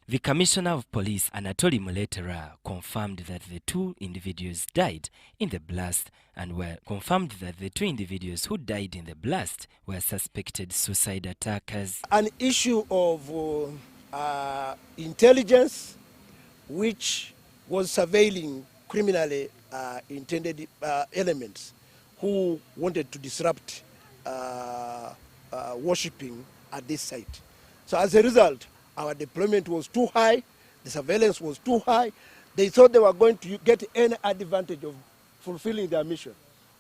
The Commissioner of Police, Anatoly Muletera, confirmed that the two individuals died in the blast and were confirmed that the two individuals who died in the blast were suspected suicide attackers. An issue of intelligence which was surveilling criminally intended elements who wanted to disrupt worshipping at this site. So as a result, our deployment was too high, the surveillance was too high. They thought they were going to get any advantage of fulfilling their mission,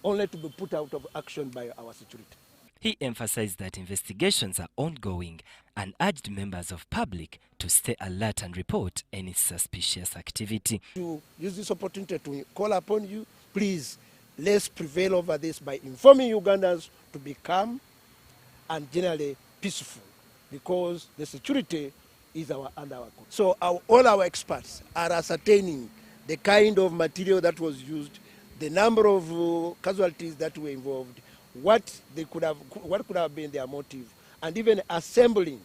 only to be put out of action by our security. He emphasized that investigations are ongoing and urged members of public to stay alert and report any suspicious activity. To use this opportunity to call upon you, please, let's prevail over this by informing Ugandans to be calm and generally peaceful, because the security is under our control. So all our experts are ascertaining the kind of material that was used, the number of casualties that were involved, what could have been their motive, and even assembling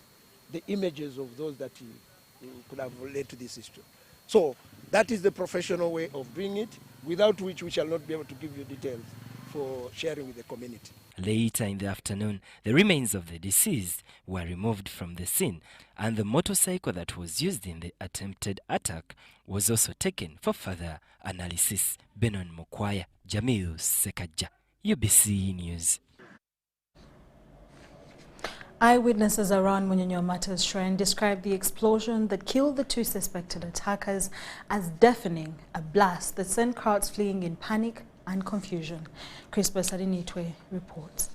the images of those that could have led to this issue. So that is the professional way of doing it, without which we shall not be able to give you details for sharing with the community. Later in the afternoon, the remains of the deceased were removed from the scene, and the motorcycle that was used in the attempted attack was also taken for further analysis. Benon Mokwaya, Jamil Sekaja, UBC News. Eyewitnesses around Martyrs shrine described the explosion that killed the two suspected attackers as deafening, a blast that sent crowds fleeing in panic and confusion. Crispus Adinitwe reports.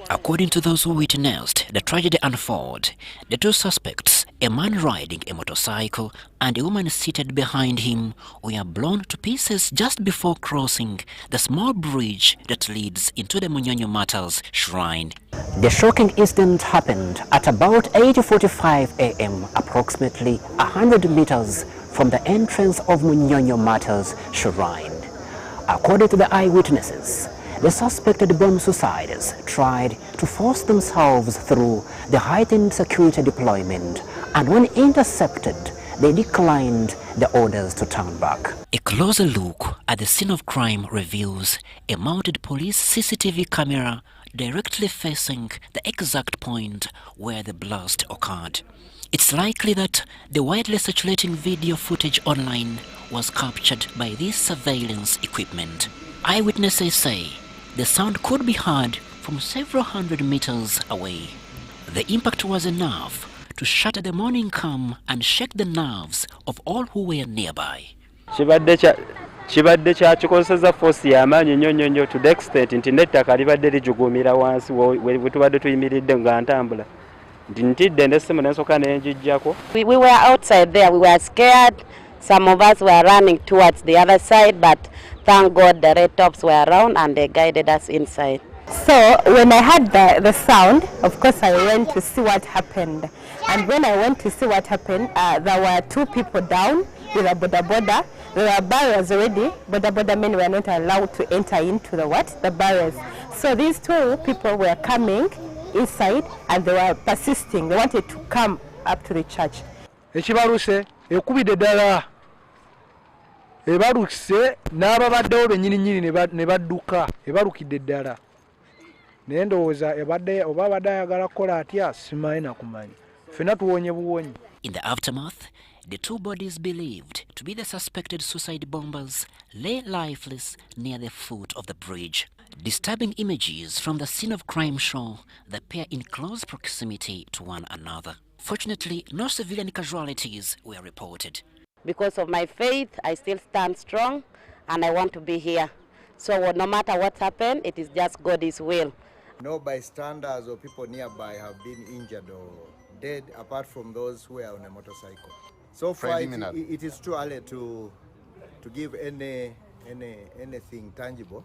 According to those who witnessed the tragedy unfold, the two suspects, a man riding a motorcycle and a woman seated behind him, were blown to pieces just before crossing the small bridge that leads into the Martyrs shrine. The shocking incident happened at about 8:45 a.m., approximately 100 meters from the entrance of Martyrs shrine. According to the eyewitnesses, the suspected bomb suicides tried to force themselves through the heightened security deployment, and when intercepted, they declined the orders to turn back. A closer look at the scene of crime reveals a mounted police CCTV camera directly facing the exact point where the blast occurred. It's likely that the widely circulating video footage online was captured by this surveillance equipment. Eyewitnesses say the sound could be heard from several hundred meters away. The impact was enough to shatter the morning calm and shake the nerves of all who were nearby. Kibadde kyakikozesa force y'amaanyi nnyo to the extent nti n'ettaka libadde lijugumira wansi we tubadde tuyimiridde nga ntambula. Ntidde ndesimu n'ensooka n'enjijjako. We were outside there, we were scared. Some of us were running towards the other side, but thank God the red tops were around and they guided us inside. So when I heard the sound, of course I went to see what happened. And when I went to see what happened, there were two people down with a boda. There were barriers already. Boda men were not allowed to enter into the barriers. So these two people were coming inside and they were persisting. They wanted to come up to the church. Ekibaluse ekubide ddala ebalukise n'ababaddewo bennyini ne badduka ebalukidde ddala naye ndowooza oba abadde ayagala kukola atya simanyi nakumanya ffenna tuwonye buwonyi. In the aftermath, the two bodies believed to be the suspected suicide bombers lay lifeless near the foot of the bridge. Disturbing images from the scene of crime show the pair in close proximity to one another. Fortunately, no civilian casualties were reported. Because of my faith, I still stand strong and I want to be here. So no matter what happened, it is just God's will. No bystanders or people nearby have been injured or dead apart from those who are on a motorcycle. So far, it is too early to give anything tangible.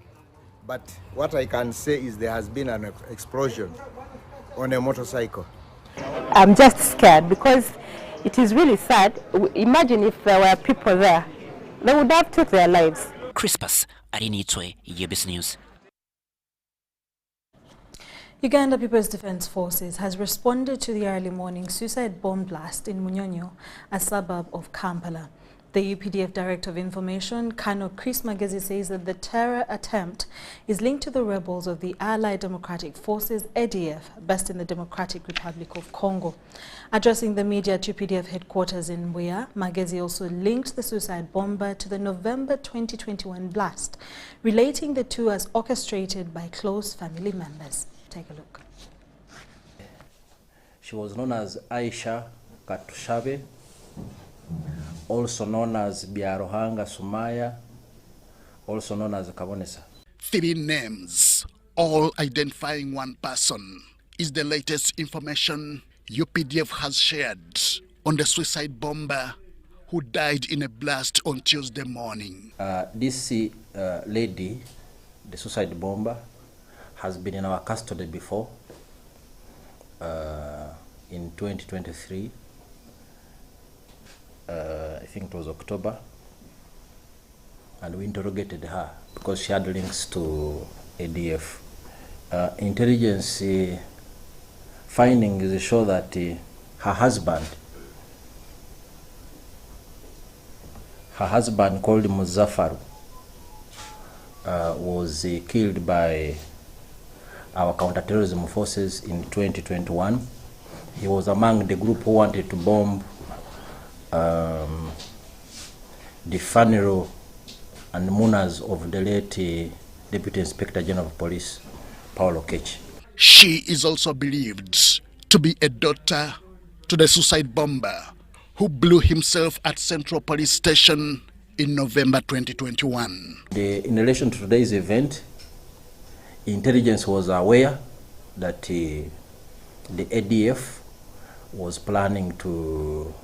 But what I can say is there has been an explosion on a motorcycle. I'm just scared because it is really sad. Imagine if there were people there, they would have took their lives. Crispus Adinitwe, UBC News. Uganda People's Defence Forces has responded to the early morning suicide bomb blast in Munyonyo, a suburb of Kampala. The UPDF Director of Information, Colonel Chris Magezi, says that the terror attempt is linked to the rebels of the Allied Democratic Forces, ADF, based in the Democratic Republic of Congo. Addressing the media at UPDF headquarters in Mbuya, Magezi also linked the suicide bomber to the November 2021 blast, relating the two as orchestrated by close family members. Take a look. She was known as Aisha Katushabe, also known as Biarohanga Sumaya, also known as Kabonesa. 3 names, all identifying one person, is the latest information UPDF has shared on the suicide bomber who died in a blast on Tuesday morning. This lady, the suicide bomber, has been in our custody before, in 2023. I think it was October, and we interrogated her because she had links to ADF. Intelligence findings show that her husband called Muzaffar was killed by our counterterrorism forces in 2021. He was among the group who wanted to bomb the funeral and munas of the late Deputy Inspector General of Police, Paulo Kechi. She is also believed to be a daughter to the suicide bomber who blew himself at Central Police Station in November 2021. In relation to today's event, intelligence was aware that the ADF was planning to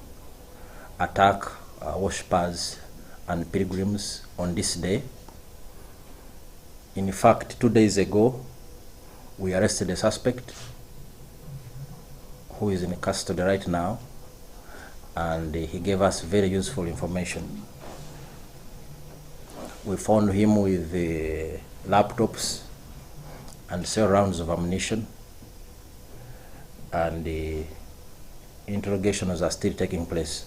attack worshippers and pilgrims on this day. In fact, 2 days ago, we arrested a suspect who is in custody right now, and he gave us very useful information. We found him with laptops and several rounds of ammunition, and the interrogations are still taking place.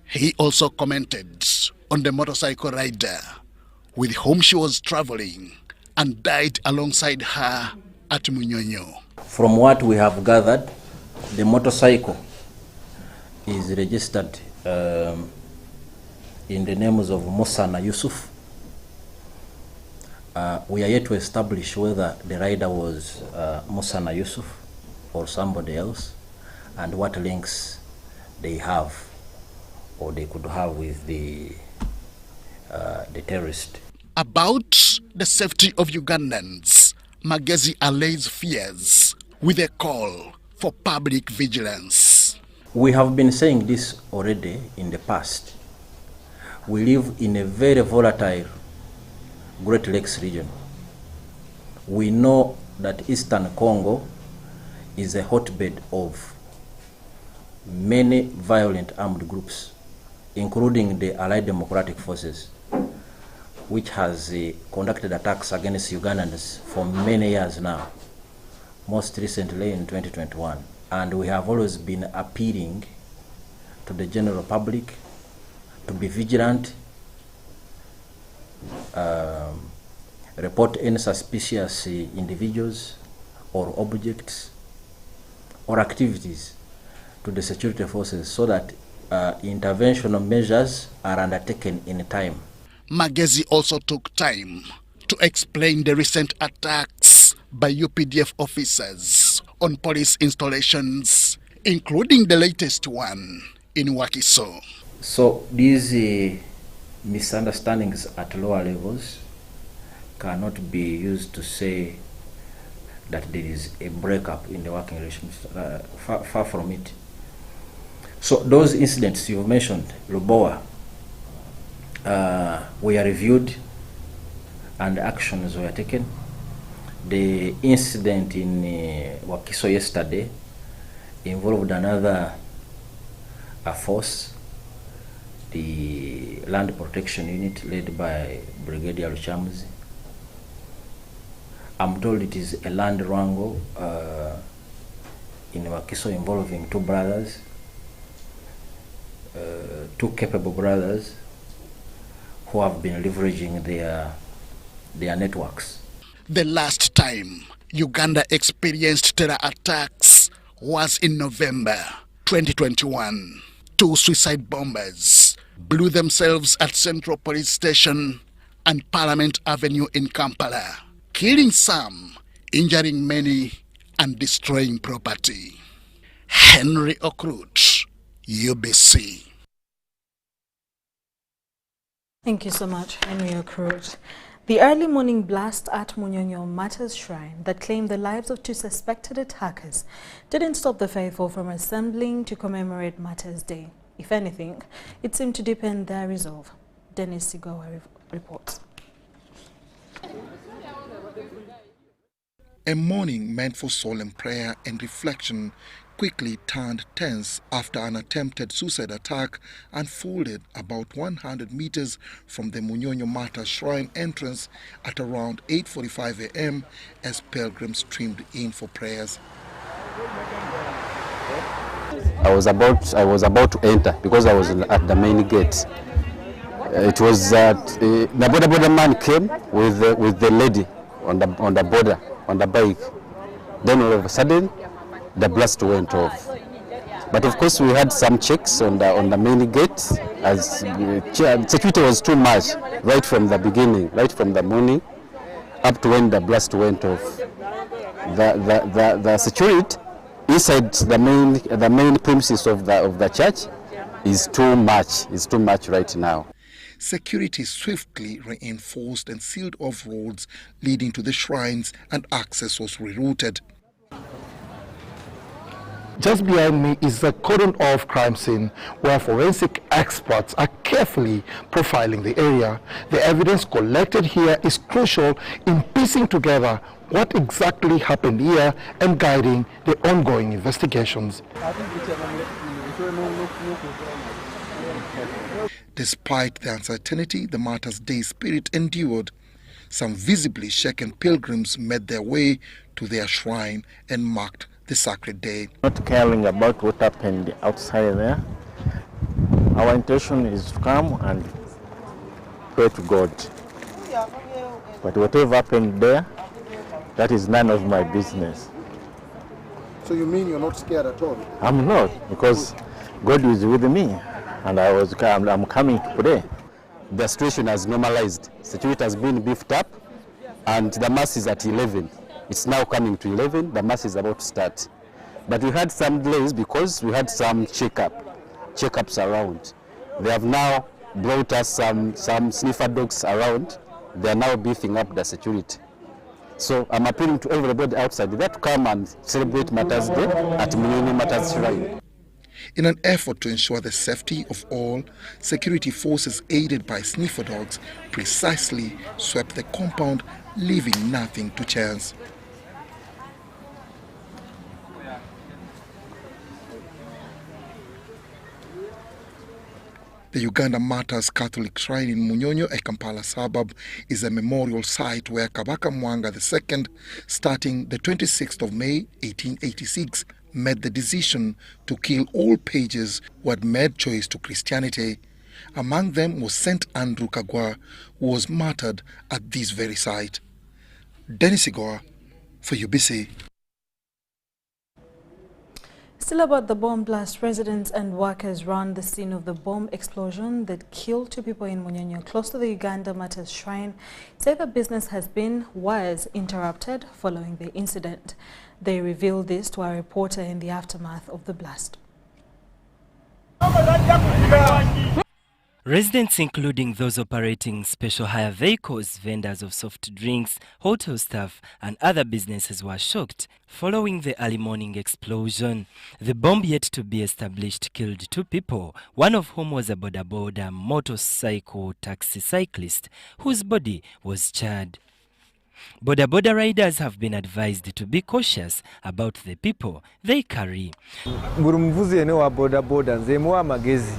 He also commented on the motorcycle rider with whom she was traveling and died alongside her at Munyonyo. From what we have gathered, the motorcycle is registered in the names of Musana Yusuf. We are yet to establish whether the rider was Musana Yusuf or somebody else, and what links they have or they could have with the terrorist. About the safety of Ugandans, Magezi allays fears with a call for public vigilance. We have been saying this already in the past. We live in a very volatile Great Lakes region. We know that Eastern Congo is a hotbed of many violent armed groups, including the Allied Democratic Forces, which has conducted attacks against Ugandans for many years now, most recently in 2021. And we have always been appealing to the general public to be vigilant, report any suspicious individuals or objects or activities to the security forces so that intervention measures are undertaken in time. Magezi also took time to explain the recent attacks by UPDF officers on police installations, including the latest one in Wakiso. So these misunderstandings at lower levels cannot be used to say that there is a breakup in the working relations. Far from it. So those incidents you mentioned, Lubowa, were reviewed and actions were taken. The incident in Wakiso yesterday involved another force, the Land Protection Unit led by Brigadier Luchamuzi. I'm told it is a land wrangle in Wakiso involving two brothers, two capable brothers who have been leveraging their networks. The last time Uganda experienced terror attacks was in November 2021. 2 suicide bombers blew themselves at Central Police Station and Parliament Avenue in Kampala, killing some, injuring many, and destroying property. Henry Okrut, UBC. Thank you so much, Henry Okrut. The early morning blast at Munyonyo Martyrs Shrine that claimed the lives of 2 suspected attackers didn't stop the faithful from assembling to commemorate Martyrs Day. If anything, it seemed to deepen their resolve. Dennis Sigowa reports. A morning meant for solemn prayer and reflection quickly turned tense after an attempted suicide attack unfolded about 100 meters from the Munyonyo Martyrs Shrine entrance at around 8:45 a.m. as pilgrims streamed in for prayers. I was about to enter because I was at the main gate. It was that the border man came with the lady on the border on the bike. Then all of a sudden, the blast went off. But of course, we had some checks on the main gate as security was too much right from the beginning, right from the morning up to when the blast went off. The security inside the main premises of the church is too much right now. Security swiftly reinforced and sealed off roads leading to the shrines, and access was rerouted. Just behind me is the cordon-off crime scene where forensic experts are carefully profiling the area. The evidence collected here is crucial in piecing together what exactly happened here and guiding the ongoing investigations. Despite the uncertainty, the Martyrs' Day spirit endured. Some visibly shaken pilgrims made their way to their shrine and marked the sacred day. Not caring about what happened outside there, our intention is to come and pray to God. But whatever happened there, that is none of my business. So you mean you're not scared at all? I'm not, because God is with me, and I'm coming to pray. The situation has normalized. Security has been beefed up, and the mass is at 11. It's now coming to 11. The mass is about to start. But we had some delays because we had some checkups around. They have now brought us some sniffer dogs around. They are now beefing up the security. So I'm appealing to everybody outside that to come and celebrate Martyrs Day at Munyonyo Martyrs Shrine. In an effort to ensure the safety of all, security forces aided by sniffer dogs precisely swept the compound, leaving nothing to chance. The Uganda Martyrs Catholic Shrine in Munyonyo, a Kampala suburb, is a memorial site where Kabaka Mwanga II, starting the 26th of May 1886, made the decision to kill all pages who had made choice to Christianity. Among them was St. Andrew Kagwa, who was martyred at this very site. Dennis Sigowa for UBC. Still about the bomb blast, residents and workers round the scene of the bomb explosion that killed 2 people in Munyonyo, close to the Uganda Martyrs Shrine, say that business was interrupted following the incident. They revealed this to our reporter in the aftermath of the blast. Residents, including those operating special hire vehicles, vendors of soft drinks, hotel staff and other businesses were shocked following the early morning explosion. The bomb yet to be established killed 2 people, one of whom was a boda motorcycle taxi cyclist whose body was charred. Boda riders have been advised to be cautious about the people they carry. Buri muvuzi ene wa boda nze muwa magezi.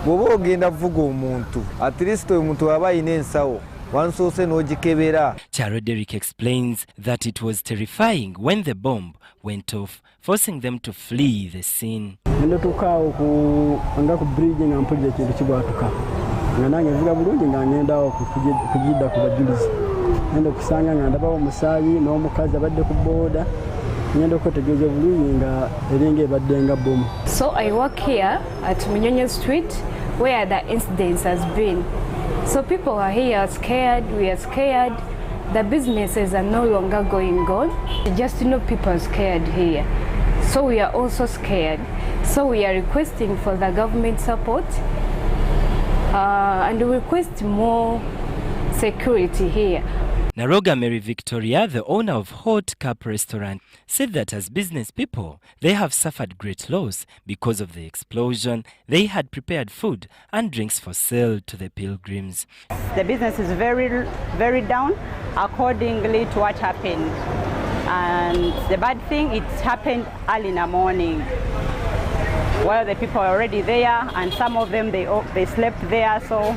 Bwoba ogenda vuga omuntu, at least omuntu aba ine ensawo wansoose n'ogikebera. Charo Derrick explains that it was terrifying when the bomb went off, forcing them to flee the scene. So I work here at Munyonyo Street where the incident has been. So people are here scared, we are scared. The businesses are no longer going on. Just people are scared here. So we are also scared. So we are requesting for the government support and we request more security here. Naroga Mary Victoria, the owner of Hot Cup restaurant, said that as business people, they have suffered great loss because of the explosion. They had prepared food and drinks for sale to the pilgrims. The business is very down accordingly to what happened. And the bad thing, it happened early in the morning while the people are already there, and some of them, they slept there, so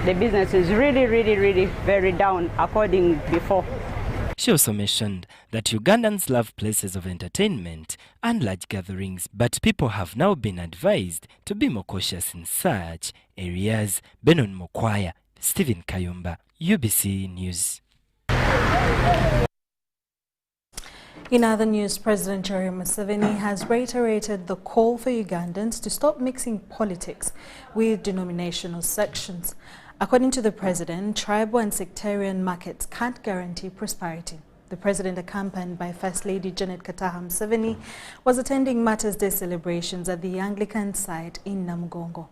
the business is really very down according before. She also mentioned that Ugandans love places of entertainment and large gatherings, but people have now been advised to be more cautious in such areas. Benon Mokwaya, Stephen Kayumba, UBC News. In other news, President Yoweri Museveni has reiterated the call for Ugandans to stop mixing politics with denominational sections. According to the president, tribal and sectarian markets can't guarantee prosperity. The president, accompanied by First Lady Janet Kataha Museveni, was attending Martyrs Day celebrations at the Anglican site in Namugongo.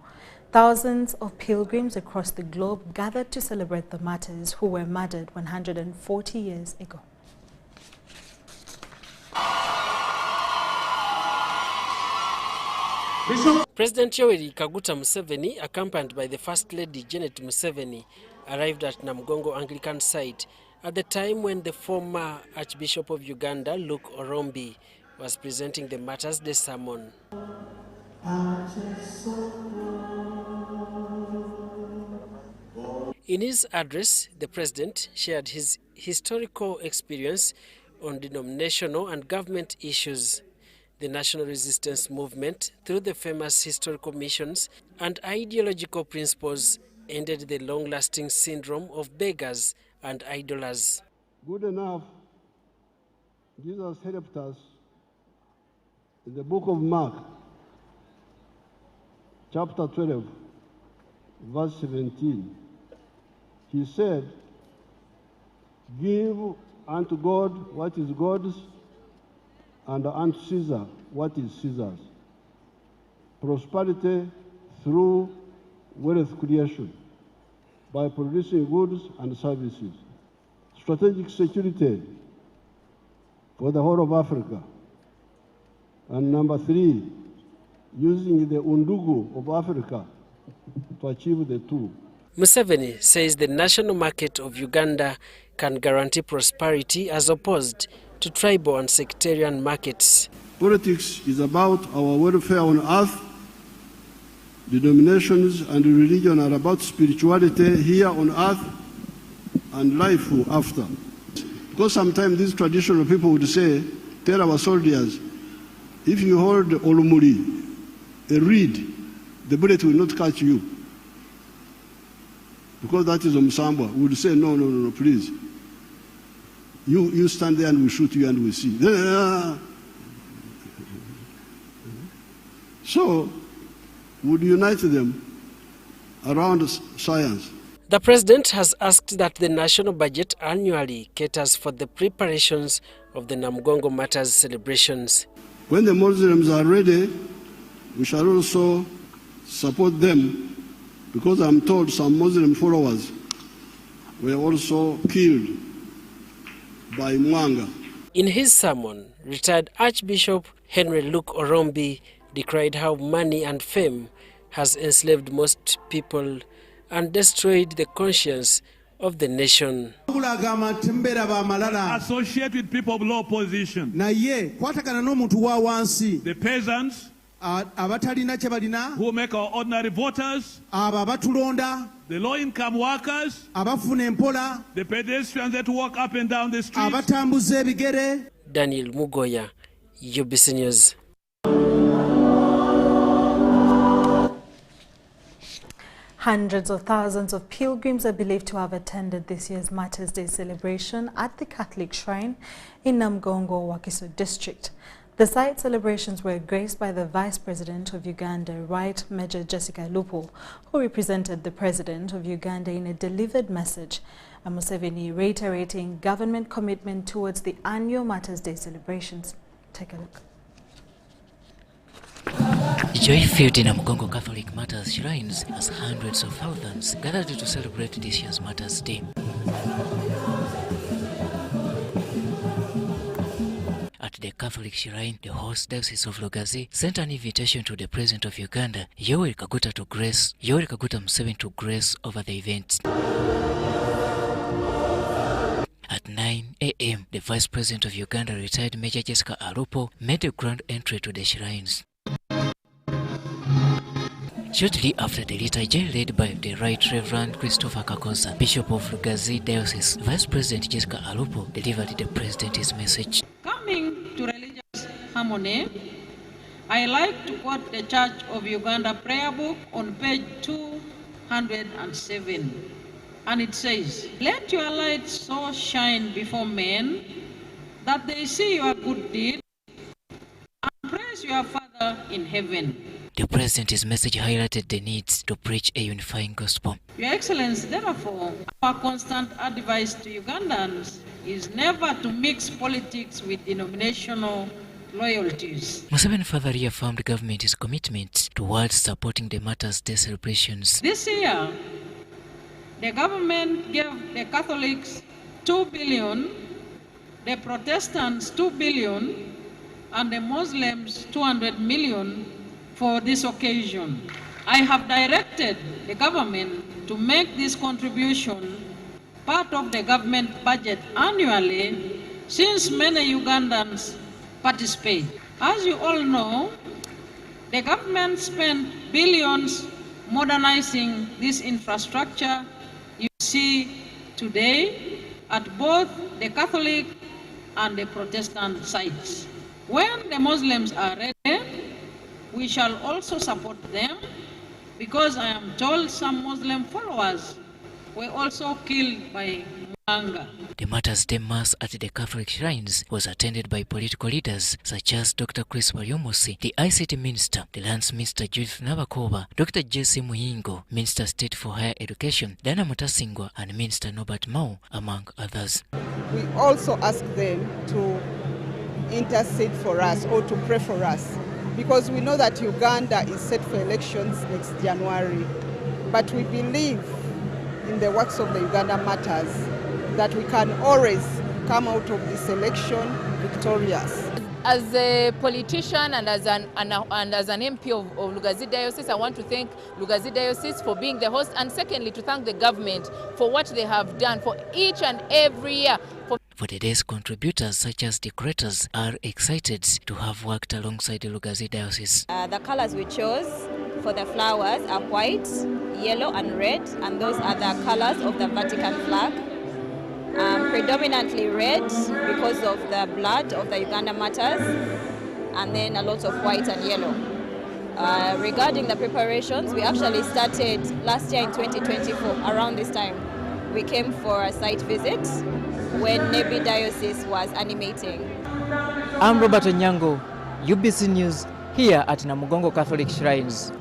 Thousands of pilgrims across the globe gathered to celebrate the martyrs who were murdered 140 years ago. President Yoweri Kaguta Museveni, accompanied by the First Lady Janet Museveni, arrived at Namugongo Anglican site at the time when the former Archbishop of Uganda, Luke Orombi, was presenting the Martyrs Day sermon. In his address, the president shared his historical experience on denominational and government issues, the national resistance movement through the famous historical missions and ideological principles ended the long-lasting syndrome of beggars and idlers. Good enough, Jesus helped us in the book of Mark, chapter 12, verse 17. He said, "Give unto God what is God's, and unto Caesar what is Caesar's. Prosperity through wealth creation by producing goods and services. Strategic security for the whole of Africa. And number 3, using the undugu of Africa to achieve the two." Museveni says the national market of Uganda can guarantee prosperity as opposed to tribal and sectarian markets. Politics is about our welfare on earth. Denominations and religion are about spirituality here on earth and life after. Because sometimes these traditional people would say, tell our soldiers, if you hold olumuri, a reed, the bullet will not catch you. Because that is Omsamba. We would say, no, please. You stand there and we shoot you and we see. So, would unite them around science. The president has asked that the national budget annually caters for the preparations of the Namugongo Martyrs celebrations. When the Muslims are ready, we shall also support them, because I'm told some Muslim followers were also killed by Mwanga. In his sermon, retired Archbishop Henry Luke Orombi decried how money and fame has enslaved most people and destroyed the conscience of the nation. Associate with people of low position. The peasants, who make our ordinary voters, the low-income workers, the pedestrians that walk up and down the streets. Daniel Mugoya, UBC News. Hundreds of thousands of pilgrims are believed to have attended this year's Martyrs' Day celebration at the Catholic shrine in Namugongo, Wakiso district. The site celebrations were graced by the Vice President of Uganda, Right Major Jessica Lupo, who represented the President of Uganda in a delivered message. Museveni reiterating government commitment towards the annual Martyrs' Day celebrations. Take a look. Joy filled in Namugongo Catholic Martyrs shrines as hundreds of thousands gathered to celebrate this year's Martyrs' Day. At the Catholic shrine, the host diocese of Lugazi sent an invitation to the President of Uganda, Yoweri Kaguta Museveni, to grace over the event. At 9 a.m., the Vice President of Uganda, retired Major Jessica Lupo, made a grand entry to the shrines. Shortly after the liturgy led by the Right Reverend Christopher Kakoza, Bishop of Lugazi Diocese, Vice President Jessica Lupo delivered the President his message. Coming to religious harmony, I like to quote the Church of Uganda prayer book on page 207. And it says, "Let your light so shine before men that they see your good deeds and praise your Father in heaven." The President's message highlighted the need to preach a unifying gospel. Your Excellency, therefore, our constant advice to Ugandans is never to mix politics with denominational loyalties. Museveni further reaffirmed government's commitment towards supporting the Martyrs' Day celebrations. This year, the government gave the Catholics 2 billion, the Protestants 2 billion, and the Muslims 200 million for this occasion. I have directed the government to make this contribution part of the government budget annually, since many Ugandans participate. As you all know, the government spent billions modernizing this infrastructure you see today at both the Catholic and the Protestant sites. When the Muslims are ready, we shall also support them, because I am told some Muslim followers were also killed by Mwanga. The Martyrs' Day Mass at the Catholic shrines was attended by political leaders such as Dr. Chris Wariomusi, the ICT Minister, the Lands Minister Judith Nabakoba, Dr. J.C. Muyingo, Minister State for Higher Education, Dana Mutasingwa, and Minister Norbert Mao, among others. We also ask them to intercede for us or to pray for us, because we know that Uganda is set for elections next January. But we believe in the works of the Uganda Martyrs that we can always come out of this election victorious. As a politician and as an MP of Lugazi Diocese, I want to thank Lugazi Diocese for being the host, and secondly to thank the government for what they have done for each and every year. For the day's contributors, such as decorators, are excited to have worked alongside the Lugazi Diocese. The colors we chose for the flowers are white, yellow and red, and those are the colors of the Vatican flag. Predominantly red because of the blood of the Uganda Martyrs, and then a lot of white and yellow. Regarding the preparations, we actually started last year in 2024, around this time. We came for a site visit when Nebi Diocese was animating. I'm Robert Onyango, UBC News, here at Namugongo Catholic Shrines.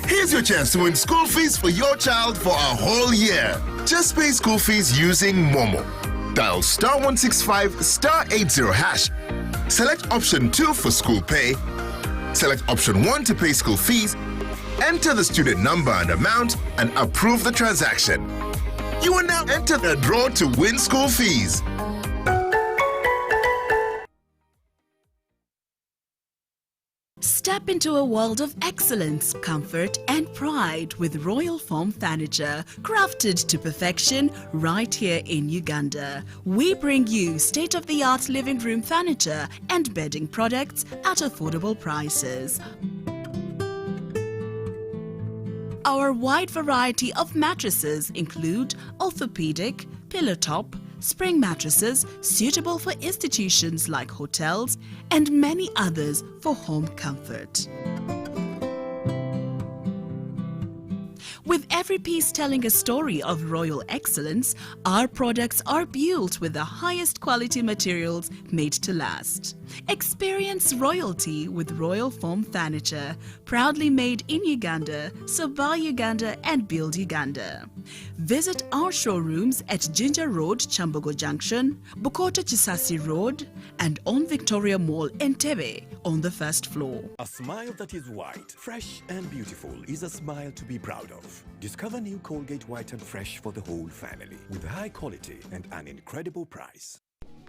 Here's your chance to win school fees for your child for a whole year. Just pay school fees using Momo. Dial *165 *80#. Select option 2 for school pay. Select option 1 to pay school fees. Enter the student number and amount and approve the transaction. You are now entered a draw to win school fees. Start Step into a world of excellence, comfort and pride with Royal Foam Furniture, crafted to perfection right here in Uganda. We bring you state-of-the-art living room furniture and bedding products at affordable prices. Our wide variety of mattresses include orthopedic, pillow top, spring mattresses suitable for institutions like hotels, and many others for home comfort. With every piece telling a story of royal excellence, our products are built with the highest quality materials made to last. Experience royalty with Royal Foam Furniture, proudly made in Uganda, so buy Uganda and build Uganda. Visit our showrooms at Ginger Road, Chambogo Junction, Bukoto Chisasi Road, and on Victoria Mall, Entebbe, on the first floor. A smile that is white, fresh and beautiful is a smile to be proud of. Discover new Colgate White and Fresh for the whole family with high quality and an incredible price.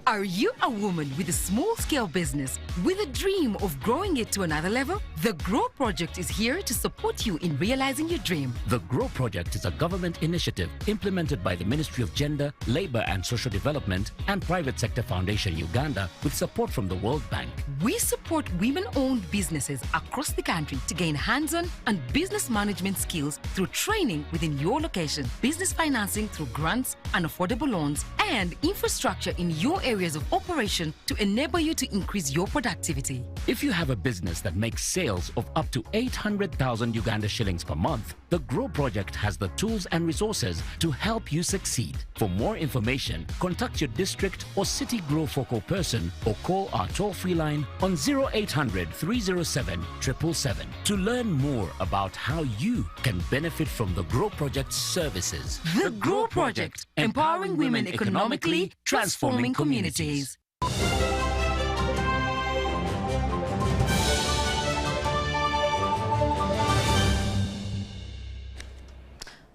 Are you a woman with a small-scale business with a dream of growing it to another level? The GROW Project is here to support you in realizing your dream. The GROW Project is a government initiative implemented by the Ministry of Gender, Labour and Social Development and Private Sector Foundation Uganda with support from the World Bank. We support women-owned businesses across the country to gain hands-on and business management skills through training within your location, business financing through grants and affordable loans, and infrastructure in your areas of operation to enable you to increase your productivity. If you have a business that makes sales of up to 800,000 Uganda shillings per month, the GROW Project has the tools and resources to help you succeed. For more information, contact your district or city GROW focal person or call our toll-free line on 0800 307 777 to learn more about how you can benefit from the GROW Project's services. The GROW Project, empowering women economically, transforming communities.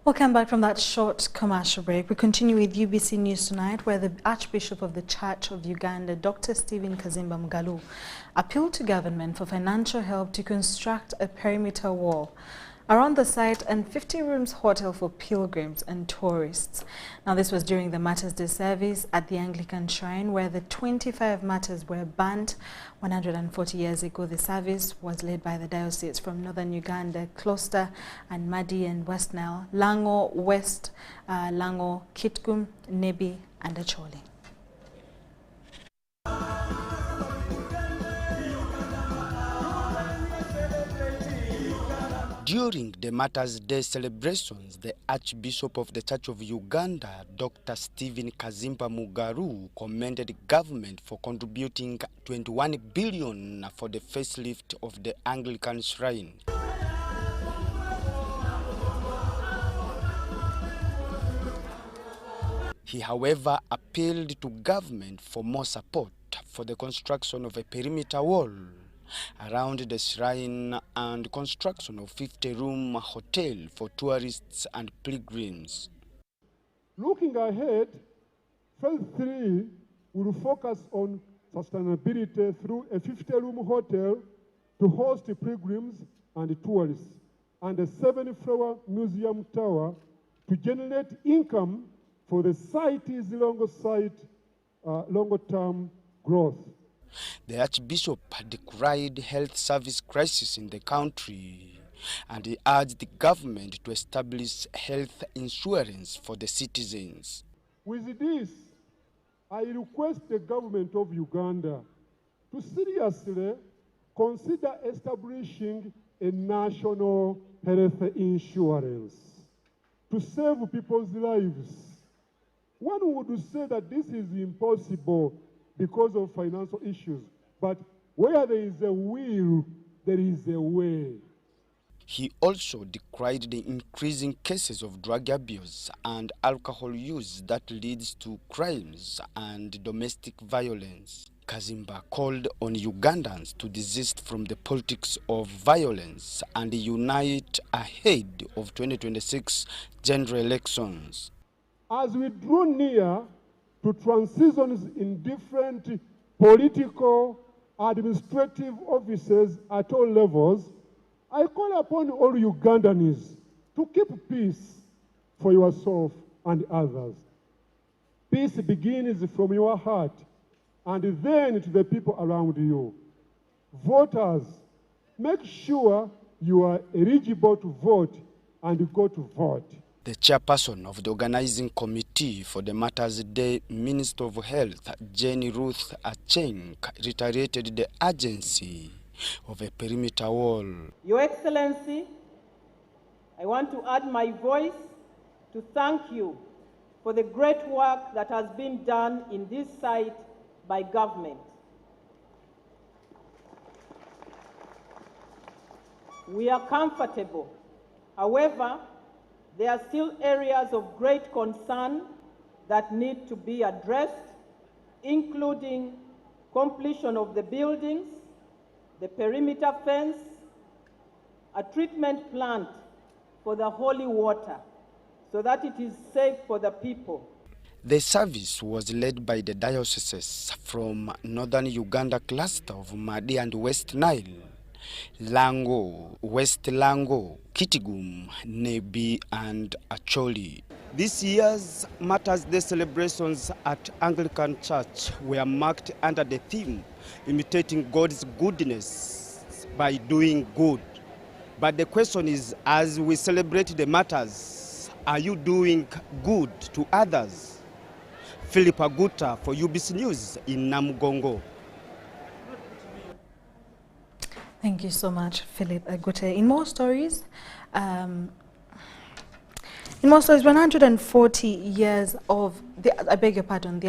Welcome back from that short commercial break. We continue with UBC News Tonight, where the Archbishop of the Church of Uganda, Dr. Stephen Kazimba Mugalu, appealed to government for financial help to construct a perimeter wall around the site and 50 rooms hotel for pilgrims and tourists. Now, this was during the Martyrs Day service at the Anglican Shrine, where the 25 martyrs were burnt 140 years ago. The service was led by the diocese from Northern Uganda, Gloucester and Madi and West Nile, Lango West, Lango, Kitgum, Nebi and Acholi. During the Martyrs Day celebrations, the Archbishop of the Church of Uganda, Dr. Stephen Kazimba Mugalu, commended the government for contributing 21 billion for the facelift of the Anglican Shrine. He, however, appealed to government for more support for the construction of a perimeter wall around the shrine and construction of 50-room hotel for tourists and pilgrims. Looking ahead, phase 3 will focus on sustainability through a 50-room hotel to host pilgrims and tourists, and a 7-floor museum tower to generate income for the site's longer-term growth. The Archbishop decried health service crisis in the country, and he urged the government to establish health insurance for the citizens. With this, I request the government of Uganda to seriously consider establishing a national health insurance to save people's lives. One would say that this is impossible because of financial issues, but where there is a will, there is a way. He also decried the increasing cases of drug abuse and alcohol use that leads to crimes and domestic violence. Kazimba called on Ugandans to desist from the politics of violence and unite ahead of 2026 general elections. As we draw near to transitions in different political administrative officers at all levels, I call upon all Ugandans to keep peace for yourself and others. Peace begins from your heart and then to the people around you. Voters, make sure you are eligible to vote and go to vote. The chairperson of the organizing committee for the Martyrs Day, Minister of Health, Jenny Ruth Acheng, reiterated the urgency of a perimeter wall. Your Excellency, I want to add my voice to thank you for the great work that has been done in this site by government. We are comfortable. However, there are still areas of great concern that need to be addressed, including completion of the buildings, the perimeter fence, a treatment plant for the holy water, so that it is safe for the people. The service was led by the dioceses from Northern Uganda cluster of Madi and West Nile, Lango, West Lango, Kitigum, Nebi and Acholi. This year's Martyrs Day celebrations at Anglican Church were marked under the theme, imitating God's goodness by doing good. But the question is, as we celebrate the martyrs, are you doing good to others? Philip Aguta for UBC News in Namugongo. Thank you so much, Philip Aguta. In more stories, 140 years of, the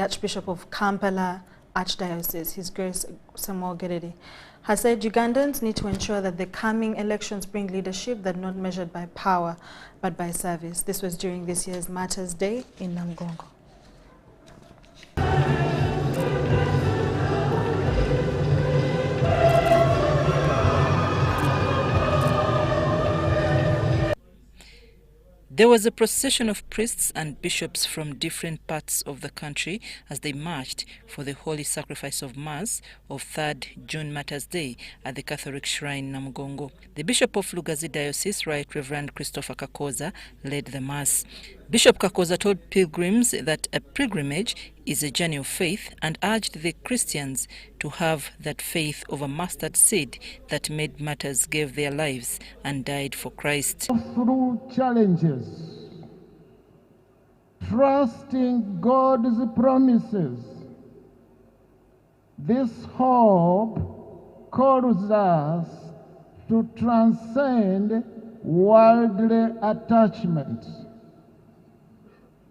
Archbishop of Kampala Archdiocese, His Grace Samuel Gerede, has said Ugandans need to ensure that the coming elections bring leadership that not measured by power, but by service. This was during this year's Martyrs Day in Namugongo. There was a procession of priests and bishops from different parts of the country as they marched for the Holy Sacrifice of Mass of 3rd June Martyrs Day at the Catholic Shrine Namugongo. The Bishop of Lugazi Diocese, Right Reverend Christopher Kakoza, led the Mass. Bishop Kakoza told pilgrims that a pilgrimage is a journey of faith and urged the Christians to have that faith of a mustard seed that made martyrs gave their lives and died for Christ. Through challenges, trusting God's promises, this hope calls us to transcend worldly attachments.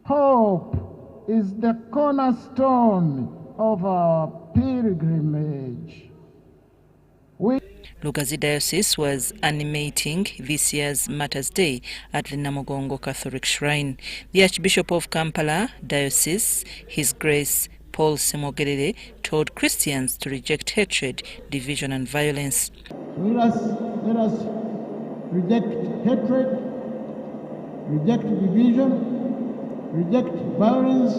Hope is the cornerstone of our pilgrimage. Lugazi Diocese was animating this year's Martyrs Day at the Namugongo Catholic Shrine. The Archbishop of Kampala Diocese, His Grace Paul Semogerere, told Christians to reject hatred, division and violence. Let us reject hatred, reject division, reject violence.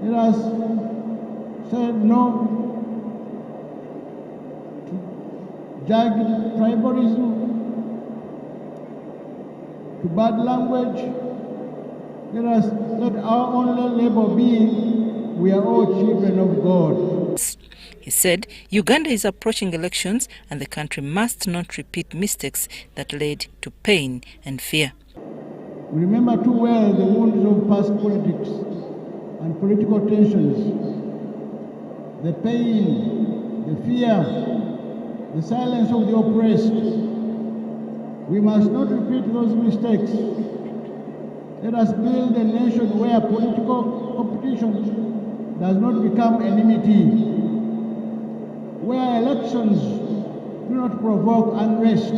Let us say no to jagged tribalism, to bad language. Let our only label be, we are all children of God. He said Uganda is approaching elections and the country must not repeat mistakes that led to pain and fear. We remember too well the wounds of past politics and political tensions, the pain, the fear, the silence of the oppressed. We must not repeat those mistakes. Let us build a nation where political competition does not become enmity, where elections do not provoke unrest.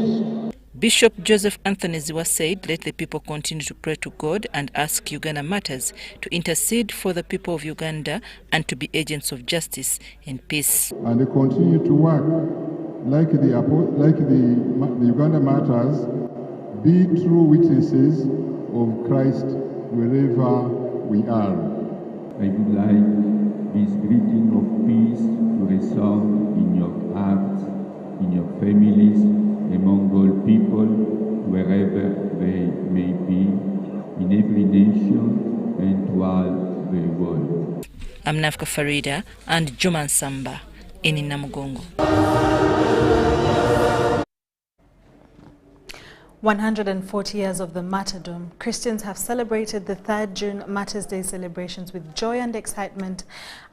Bishop Joseph Anthony Ziwa said, let the people continue to pray to God and ask Uganda Martyrs to intercede for the people of Uganda and to be agents of justice and peace. And they continue to work like the Uganda Martyrs, be true witnesses of Christ wherever we are. I would like this greeting of peace to resound in your hearts, in your families, among all people, wherever they may be, in every nation and throughout the world. I'm Nafka Farida and Juman Samba in Namugongo. 140 years of the martyrdom, Christians have celebrated the 3rd June Martyrs' Day celebrations with joy and excitement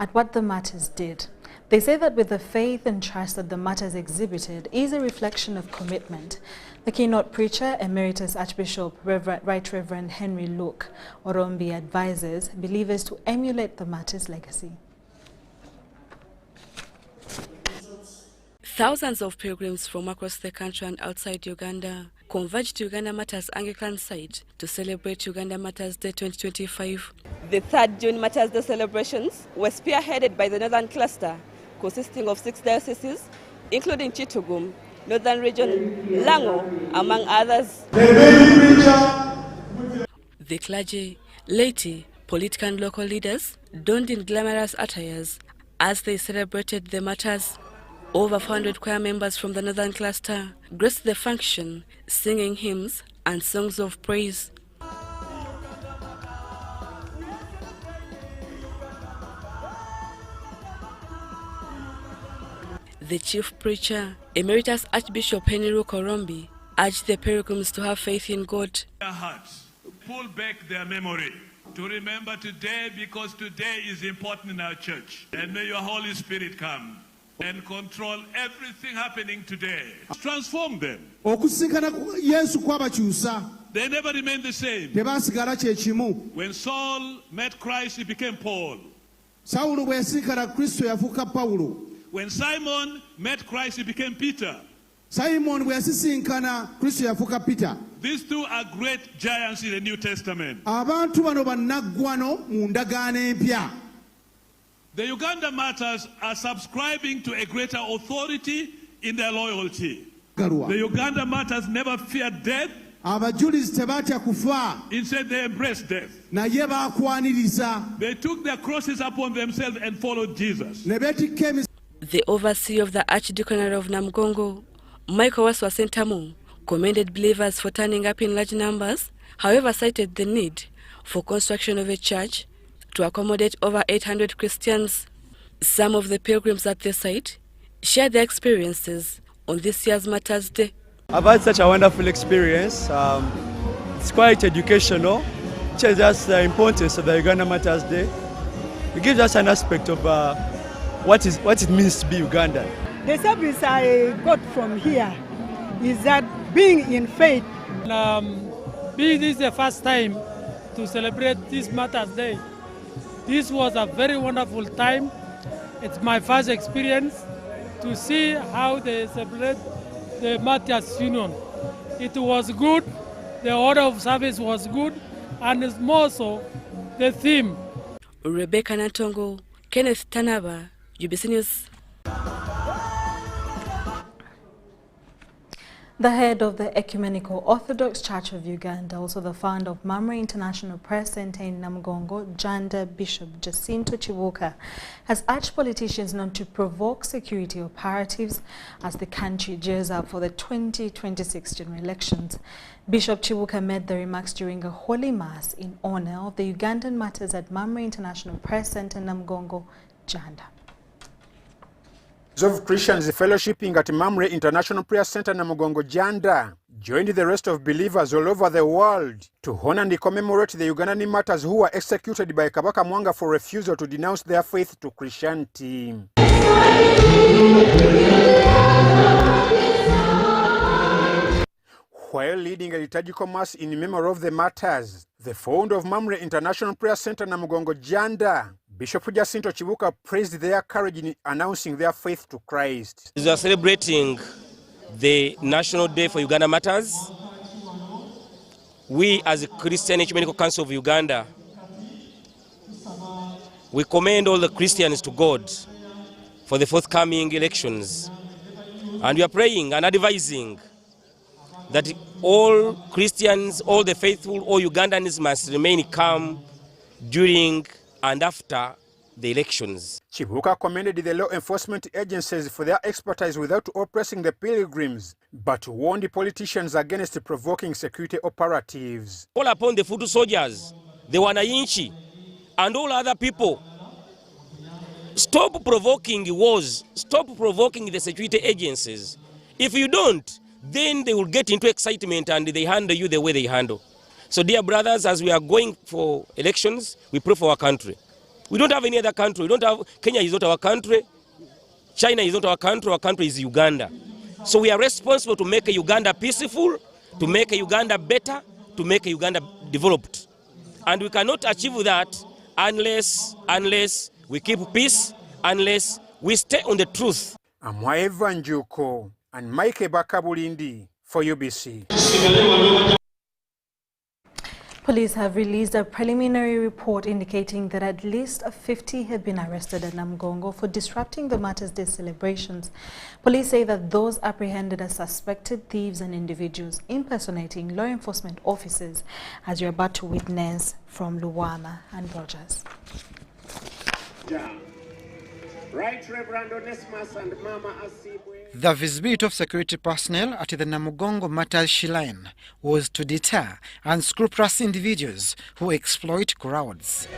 at what the martyrs did. They say that with the faith and trust that the martyrs exhibited is a reflection of commitment. The keynote preacher, Emeritus Archbishop Right Reverend Henry Luke Orombi advises believers to emulate the martyrs' legacy. Thousands of pilgrims from across the country and outside Uganda converged to Uganda Martyrs Anglican site to celebrate Uganda Martyrs Day 2025. The 3rd June Martyrs Day celebrations were spearheaded by the Northern Cluster, consisting of 6 dioceses, including Chitugum, Northern Region, Lango, among others. The clergy, laity, political and local leaders donned in glamorous attires as they celebrated the martyrs. Over 400 choir members from the Northern Cluster graced the function, singing hymns and songs of praise. The chief preacher, Emeritus Archbishop Henry Orombi, urged the pilgrims to have faith in God. Their hearts, pull back their memory to remember today, because today is important in our church. And may your Holy Spirit come and control everything happening today. Transform them. They never remain the same. When Saul met Christ, he became Paul. When Simon met Christ, he became Peter. These two are great giants in the New Testament. The Uganda Martyrs are subscribing to a greater authority in their loyalty. The Uganda Martyrs never feared death. Instead, they embraced death. They took their crosses upon themselves and followed Jesus. The overseer of the Archdeaconry of Namugongo, Michael Waswa Sentamu, commended believers for turning up in large numbers, however cited the need for construction of a church to accommodate over 800 Christians. Some of the pilgrims at the site shared their experiences on this year's Martyrs Day. I've had such a wonderful experience. It's quite educational. It tells us the importance of the Uganda Martyrs Day. It gives us an aspect of what it means to be Ugandan. The service I got from here is that being in faith. This is the first time to celebrate this Martyrs Day. This was a very wonderful time. It's my first experience to see how they celebrate the Martyrs Union. It was good, the order of service was good, and it's more so the theme. Rebecca Natongo, Kenneth Tanaba, UBC News. The head of the Ecumenical Orthodox Church of Uganda, also the founder of Mamre International Press Center in Namugongo, Janda Bishop Jacinto Chibuka, has urged politicians not to provoke security operatives as the country gears up for the 2026 general elections. Bishop Chibuka made the remarks during a holy mass in honor of the Ugandan martyrs at Mamre International Press Center, Namugongo, Janda. Of Christians fellowshipping at Mamre International Prayer Center Namugongo Janda joined the rest of believers all over the world to honor and commemorate the Ugandan martyrs who were executed by Kabaka Mwanga for refusal to denounce their faith to Christianity. While leading a liturgical mass in memory of the martyrs, the founder of Mamre International Prayer Center Namugongo Janda, Bishop Jacinto Chibuka, praised their courage in announcing their faith to Christ. We are celebrating the National Day for Uganda Martyrs. We, as the Christian Ecumenical Council of Uganda, we commend all the Christians to God for the forthcoming elections. And we are praying and advising that all Christians, all the faithful, all Ugandans must remain calm during and after the elections. Chibuka commended the law enforcement agencies for their expertise without oppressing the pilgrims, but warned the politicians against provoking security operatives. Call upon the foot soldiers, the wananchi, and all other people. Stop provoking wars. Stop provoking the security agencies. If you don't, then they will get into excitement and they handle you the way they handle. So dear brothers, as we are going for elections, we pray for our country. We don't have any other country. Kenya is not our country. China is not our country is Uganda. So we are responsible to make Uganda peaceful, to make Uganda better, to make Uganda developed. And we cannot achieve that unless we keep peace, unless we stay on the truth. Amwaeva Njuko and Mike Bakabulindi for UBC. Police have released a preliminary report indicating that at least 50 have been arrested at Namugongo for disrupting the Martyrs' Day celebrations. Police say that those apprehended are suspected thieves and individuals impersonating law enforcement officers, as you're about to witness from Luwama and Rogers. Right, Reverend Onesimus and Mama Asibwe. The visibility of security personnel at the Namugongo Martyrs Shrine was to deter unscrupulous individuals who exploit crowds.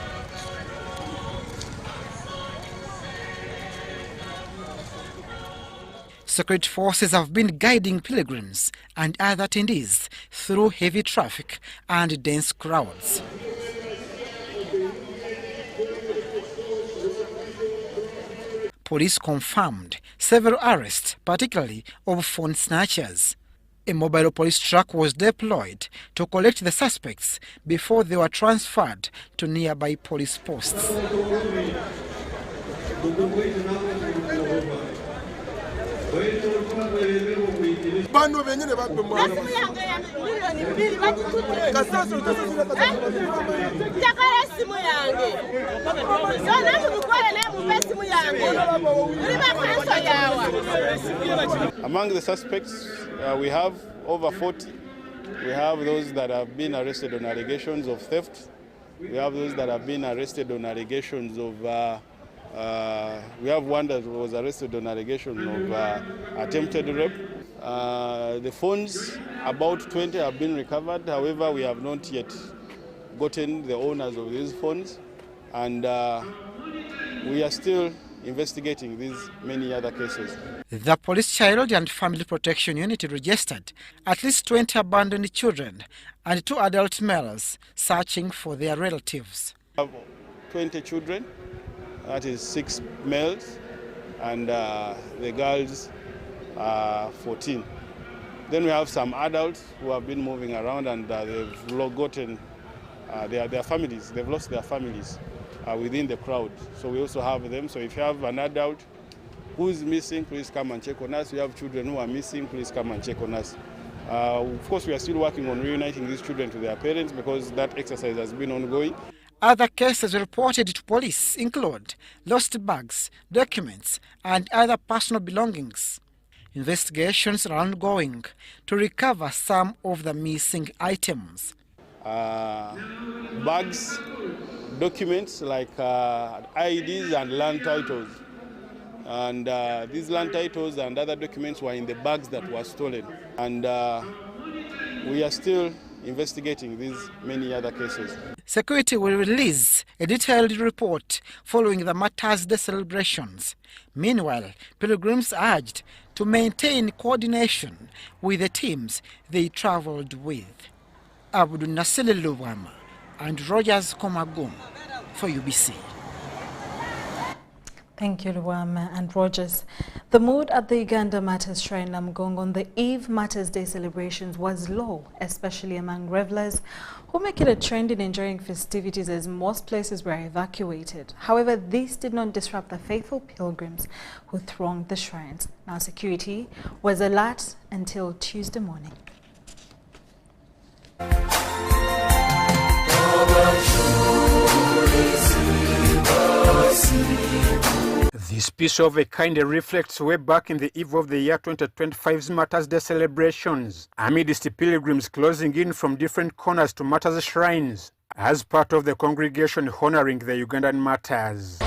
Security forces have been guiding pilgrims and other attendees through heavy traffic and dense crowds. Police confirmed several arrests, particularly of phone snatchers. A mobile police truck was deployed to collect the suspects before they were transferred to nearby police posts. Among the suspects, we have over 40. We have those that have been arrested on allegations of theft. We have those that have been arrested on allegations of we have one that was arrested on allegation of attempted rape. The phones, about 20 have been recovered. However, we have not yet gotten the owners of these phones. And we are still investigating these many other cases. The Police Child and Family Protection Unit registered at least 20 abandoned children and 2 adult males searching for their relatives. We have 20 children, that is 6 males, and the girls are 14. Then we have some adults who have been moving around and they've gotten their families, they've lost their families within the crowd. So we also have them. So if you have an adult who is missing, please come and check on us. We have children who are missing, please come and check on us. Of course, we are still working on reuniting these children to their parents because that exercise has been ongoing. Other cases reported to police include lost bags, documents, and other personal belongings. Investigations are ongoing to recover some of the missing items. Bags, documents like IDs and land titles. And these land titles and other documents were in the bags that were stolen. And we are still investigating these many other cases. Security will release a detailed report following the Martyrs' Day celebrations. Meanwhile, pilgrims urged to maintain coordination with the teams they traveled with. Abdul Nasile Luwama and Rogers Komagum for UBC. Thank you, Luwama and Rogers. The mood at the Uganda Martyrs Shrine Namugongo on the eve Martyrs Day celebrations was low, especially among revelers who make it a trend in enjoying festivities as most places were evacuated. However, this did not disrupt the faithful pilgrims who thronged the shrines. Now, security was alert until Tuesday morning. This piece of a kind reflects way back in the eve of the year 2025's Martyrs' Day celebrations, amidst pilgrims closing in from different corners to Martyrs' shrines as part of the congregation honoring the Ugandan martyrs.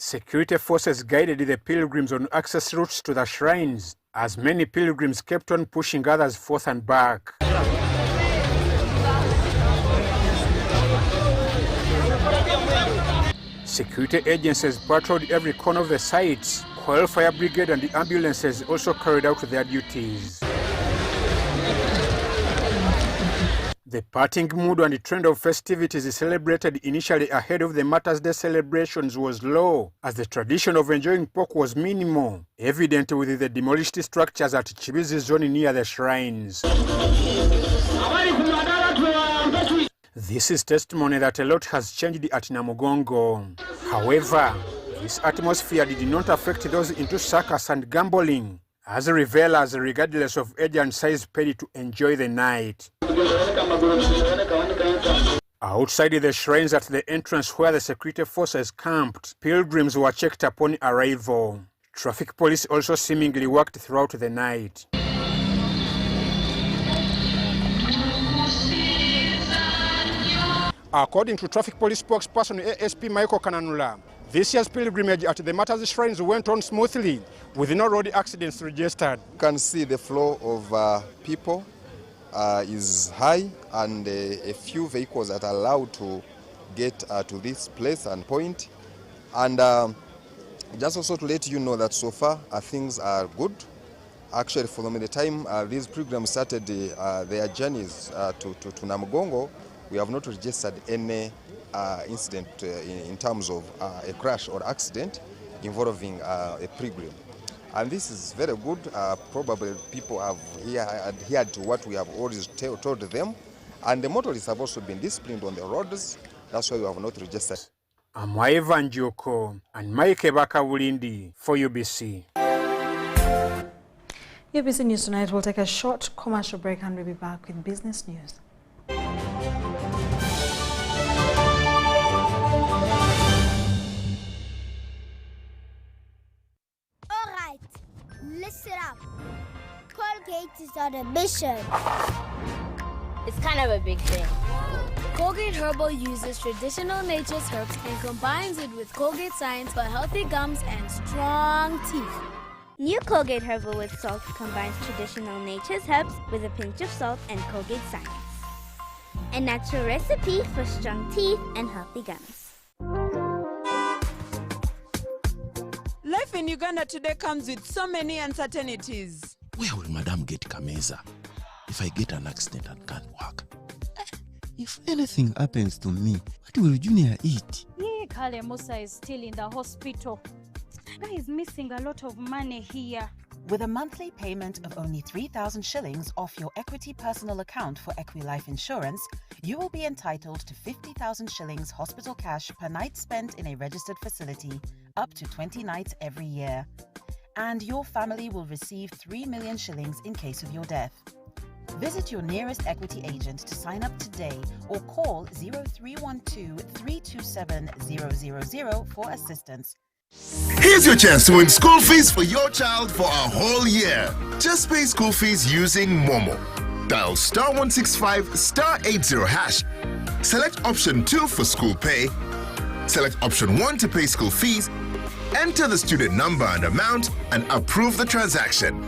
Security forces guided the pilgrims on access routes to the shrines, as many pilgrims kept on pushing others forth and back. Security agencies patrolled every corner of the sites, while fire brigade and the ambulances also carried out their duties. The parting mood and the trend of festivities celebrated initially ahead of the Martyrs' Day celebrations was low, as the tradition of enjoying pork was minimal, evident with the demolished structures at Chibizi zone near the shrines. This is testimony that a lot has changed at Namugongo. However, this atmosphere did not affect those into circus and gambling, as revelers, regardless of age and size, paid to enjoy the night. Outside the shrines at the entrance where the security forces camped, pilgrims were checked upon arrival. Traffic police also seemingly worked throughout the night. According to traffic police spokesperson ASP Michael Kananula, this year's pilgrimage at the Martyrs' shrines went on smoothly, with no road accidents registered. You can see the flow of people is high, and a few vehicles that are allowed to get to this place and point. And just also to let you know that so far things are good. Actually, from the time these pilgrims started their journeys to Namugongo, we have not registered any incident in terms of a crash or accident involving a pilgrim. And this is very good. Probably people have adhered to what we have always told them. And the motorists have also been disciplined on the roads. That's why we have not registered. I'm Ivan Joko and Mike Bakawulindi for UBC. UBC News Tonight will take a short commercial break and we'll be back with business news. Listen up. Colgate is on a mission. It's kind of a big thing. Colgate Herbal uses traditional nature's herbs and combines it with Colgate Science for healthy gums and strong teeth. New Colgate Herbal with Salt combines traditional nature's herbs with a pinch of salt and Colgate Science. A natural recipe for strong teeth and healthy gums. Life in Uganda today comes with so many uncertainties. Where will Madam get Kameza if I get an accident and can't work? If anything happens to me, what will Junior eat? Yeah, Kale Musa is still in the hospital. Guy is missing a lot of money here. With a monthly payment of only 3,000 shillings off your Equity personal account for Equi-Life Insurance, you will be entitled to 50,000 shillings hospital cash per night spent in a registered facility, up to 20 nights every year. And your family will receive 3 million shillings in case of your death. Visit your nearest Equity agent to sign up today or call 0312 327 000 for assistance. Here's your chance to win school fees for your child for a whole year. Just pay school fees using Momo. Dial *165 *80#. Select option 2 for school pay. Select option 1 to pay school fees. Enter the student number and amount and approve the transaction.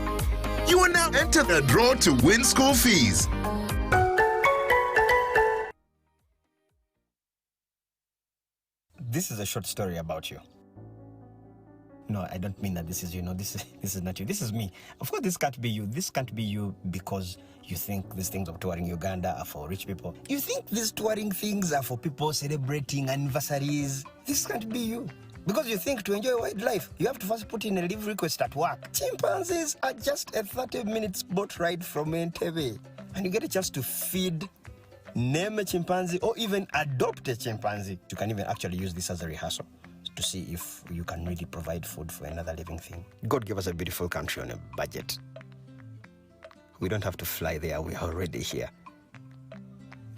You will now enter the draw to win school fees. This is a short story about you. No, I don't mean that this is you. No, this is not you. This is me. Of course, this can't be you. This can't be you because you think these things of touring Uganda are for rich people. You think these touring things are for people celebrating anniversaries. This can't be you. Because you think to enjoy wildlife, you have to first put in a leave request at work. Chimpanzees are just a 30-minute boat ride from Entebbe. And you get a chance to feed, name a chimpanzee, or even adopt a chimpanzee. You can even actually use this as a rehearsal to see if you can really provide food for another living thing. God gave us a beautiful country on a budget. We don't have to fly there, we are already here.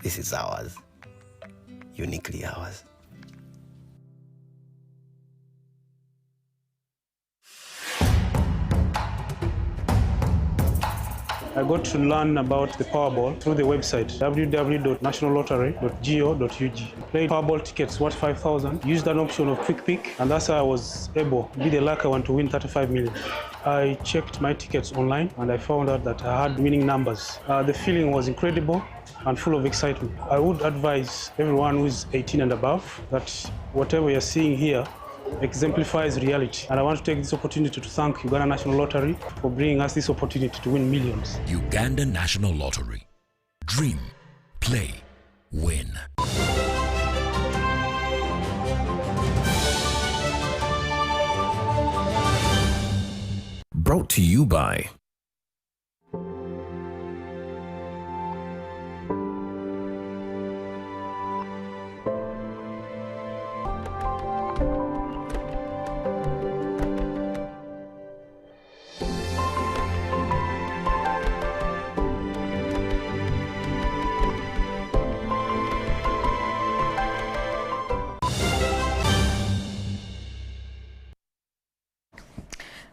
This is ours, uniquely ours. I got to learn about the Powerball through the website www.nationallottery.go.ug. Played Powerball tickets worth 5,000, used an option of quick pick, and that's how I was able to be the lucky one to win 35 million. I checked my tickets online and I found out that I had winning numbers. The feeling was incredible and full of excitement. I would advise everyone who is 18 and above that whatever you're seeing here exemplifies reality. And I want to take this opportunity to thank Uganda National Lottery for bringing us this opportunity to win millions. Uganda National Lottery. Dream, play, win. Brought to you by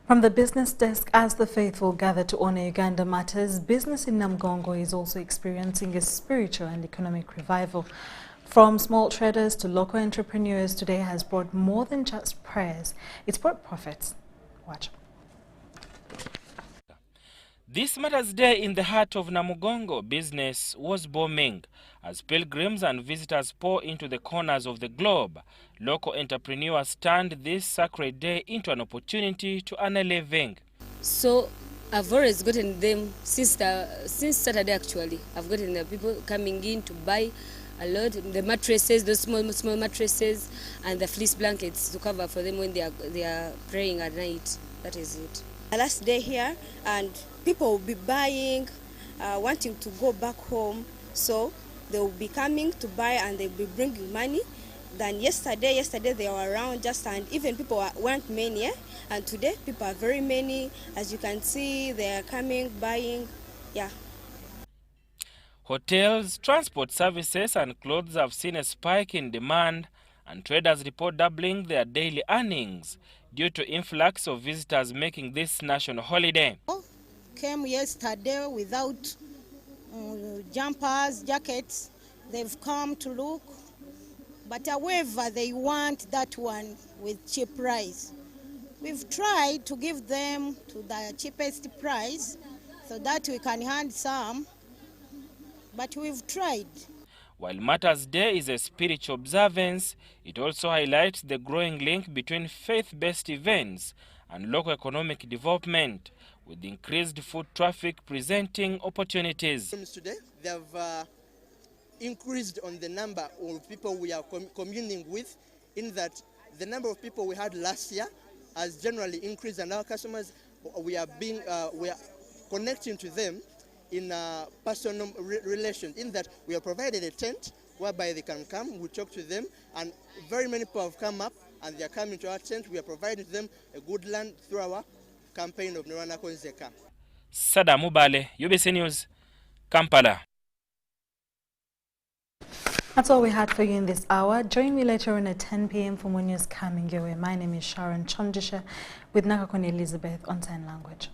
From the business desk, as the faithful gather to honor Uganda Matters, business in Namugongo is also experiencing a spiritual and economic revival. From small traders to local entrepreneurs, today has brought more than just prayers. It's brought profits. Watch. This Matters Day in the heart of Namugongo, business was booming. As pilgrims and visitors pour into the corners of the globe, local entrepreneurs turned this sacred day into an opportunity to earn a living. So I've always gotten them since Saturday actually. I've gotten the people coming in to buy a lot, the mattresses, the small mattresses, and the fleece blankets to cover for them when they are praying at night. That is it. The last day here, and people will be buying, wanting to go back home. So they will be coming to buy and they'll be bringing money. Then yesterday they were around just, and even people weren't many, yeah? And today people are very many. As you can see, they are coming, buying, yeah. Hotels, transport services and clothes have seen a spike in demand, and traders report doubling their daily earnings due to influx of visitors making this national holiday. Came yesterday without jumpers, jackets. They've come to look, but however they want that one with cheap price. We've tried to give them to the cheapest price so that we can hand some, but we've tried. While Matters Day is a spiritual observance, it also highlights the growing link between faith-based events and local economic development, with increased foot traffic presenting opportunities. Today, they have increased on the number of people we are communing with, in that the number of people we had last year has generally increased, and our customers, we are connecting to them in personal relations, in that we have provided a tent whereby they can come, we talk to them, and very many people have come up and they are coming to our tent. We are providing them a good land through our campaign of Nirwana Konzeka. Sada Mubale, UBC News, Kampala. That's all we had for you in this hour. Join me later on at 10 p.m. for more news coming your way. My name is Sharon Kyomugisha with Nakakoni Elizabeth on Sign Language.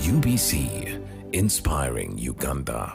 UBC, inspiring Uganda.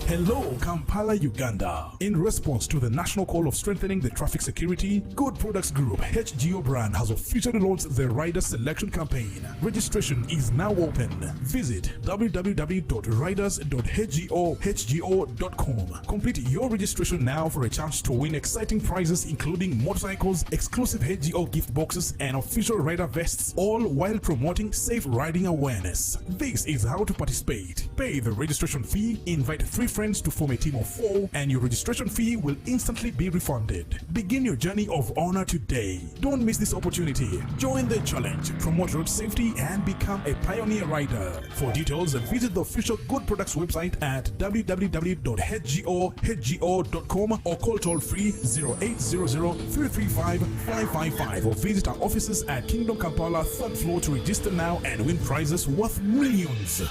Hello, Kampala, Uganda. In response to the national call of strengthening the traffic security, Good Products Group HGO brand has officially launched the Rider Selection Campaign. Registration is now open. Visit www.riders.hgo.com. Complete your registration now for a chance to win exciting prizes including motorcycles, exclusive HGO gift boxes, and official rider vests, all while promoting safe riding awareness. This is how to participate. Pay the registration fee, invite 3 friends friends to form a team of 4 and your registration fee will instantly be refunded. Begin your journey of honor today. Don't miss this opportunity. Join the challenge, promote road safety and become a pioneer rider. For details, visit the official Good Products website at www.hgo.com or call toll free 0800-335-555 or visit our offices at Kingdom Kampala 3rd floor to register now and win prizes worth millions.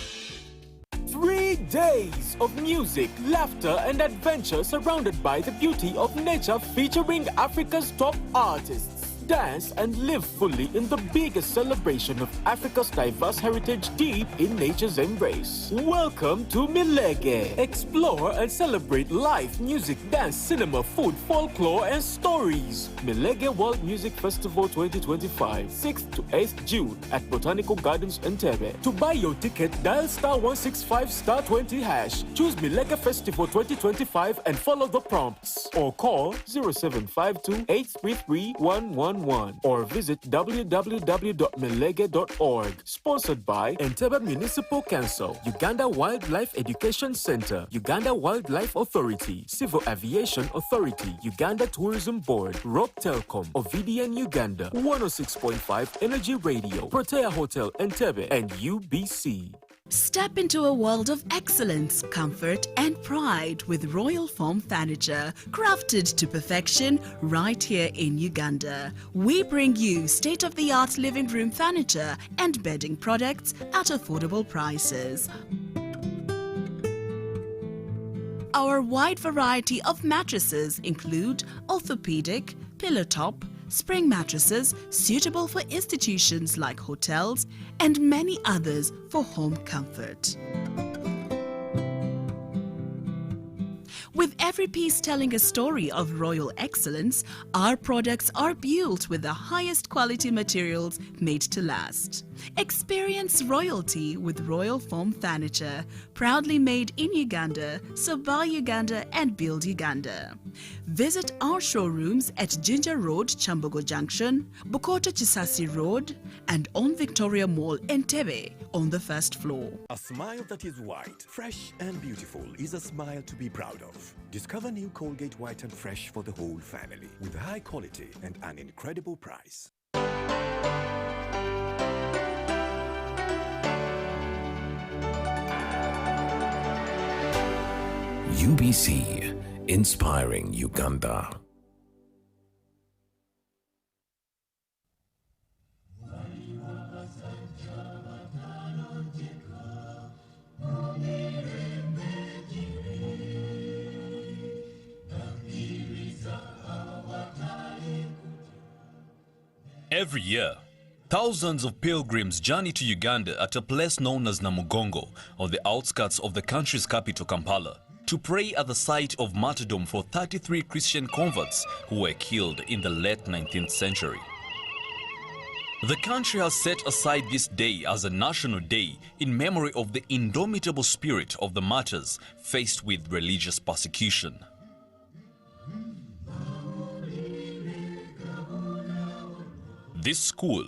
3 days of music, laughter and adventure surrounded by the beauty of nature, featuring Africa's top artists. Dance and live fully in the biggest celebration of Africa's diverse heritage, deep in nature's embrace. Welcome to Milege. Explore and celebrate life, music, dance, cinema, food, folklore and stories. Milege World Music Festival 2025, 6th to 8th June at Botanical Gardens, Entebbe. To buy your ticket, dial *165*20#. Choose Milege Festival 2025 and follow the prompts. Or call 0752-833-111 or visit www.milege.org. Sponsored by Entebbe Municipal Council, Uganda Wildlife Education Center, Uganda Wildlife Authority, Civil Aviation Authority, Uganda Tourism Board, Rock Telecom, Ovidian Uganda, 106.5 Energy Radio, Protea Hotel Entebbe, and UBC. Step into a world of excellence, comfort, and pride with Royal Foam Furniture, crafted to perfection right here in Uganda. We bring you state-of-the-art living room furniture and bedding products at affordable prices. Our wide variety of mattresses include orthopedic, pillow top, spring mattresses suitable for institutions like hotels, and many others for home comfort. With every piece telling a story of royal excellence, our products are built with the highest quality materials made to last. Experience royalty with Royal Foam Furniture, proudly made in Uganda, so buy Uganda and build Uganda. Visit our showrooms at Ginger Road, Chambogo Junction, Bukota Chisasi Road, and on Victoria Mall, Entebbe, on the 1st floor. A smile that is white, fresh and beautiful is a smile to be proud of. Discover new Colgate White and Fresh for the whole family with high quality and an incredible price. UBC, inspiring Uganda. Every year, thousands of pilgrims journey to Uganda at a place known as Namugongo, on the outskirts of the country's capital, Kampala, to pray at the site of martyrdom for 33 Christian converts who were killed in the late 19th century. The country has set aside this day as a national day in memory of the indomitable spirit of the martyrs faced with religious persecution. This school,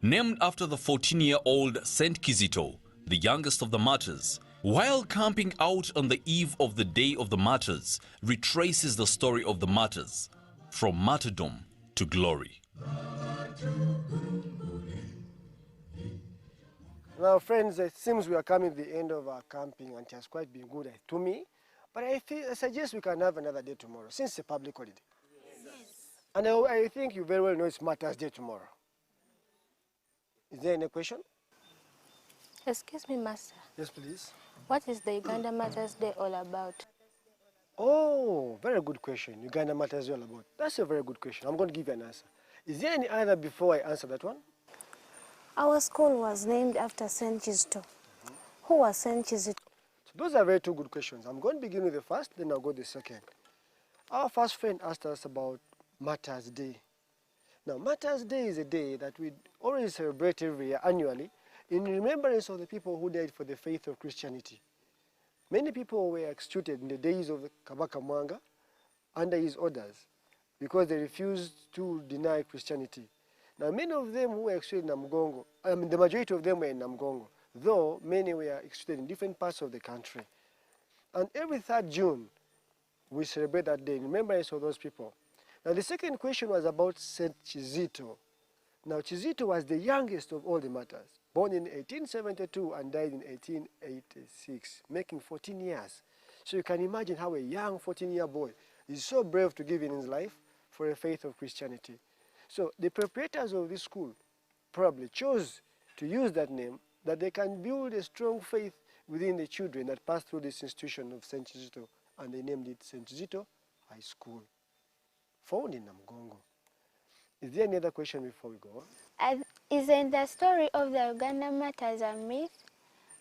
named after the 14-year-old Saint Kizito, the youngest of the martyrs, while camping out on the eve of the Day of the Martyrs, retraces the story of the martyrs from martyrdom to glory. Now, friends, it seems we are coming to the end of our camping, and it has quite been good to me. But I suggest we can have another day tomorrow, since it's a public holiday. And I think you very well know it's Martyrs Day tomorrow. Is there any question? Excuse me, Master. Yes, please. What is the Uganda Martyrs Day all about? Oh, very good question. Uganda Martyrs Day all about. That's a very good question. I'm going to give you an answer. Is there any other before I answer that one? Our school was named after Saint Kizito. Who was Saint Kizito? So those are very two good questions. I'm going to begin with the first, then I'll go to the second. Our first friend asked us about Martyrs Day. Now, Martyrs Day is a day that we always celebrate every year annually in remembrance of the people who died for the faith of Christianity. Many people were executed in the days of Kabaka Mwanga under his orders because they refused to deny Christianity. Now, many of them who were executed in Namugongo, the majority of them were in Namugongo, though many were executed in different parts of the country. And every 3rd June, we celebrate that day in remembrance of those people. Now, the second question was about Saint Kizito. Now, Kizito was the youngest of all the martyrs, born in 1872 and died in 1886, making 14 years. So you can imagine how a young 14-year boy is so brave to give in his life for the faith of Christianity. So the proprietors of this school probably chose to use that name, that they can build a strong faith within the children that pass through this institution of St. Kizito, and they named it St. Kizito High School, found in Namugongo. Is there any other question before we go on? Isn't the story of the Uganda Martyrs a myth?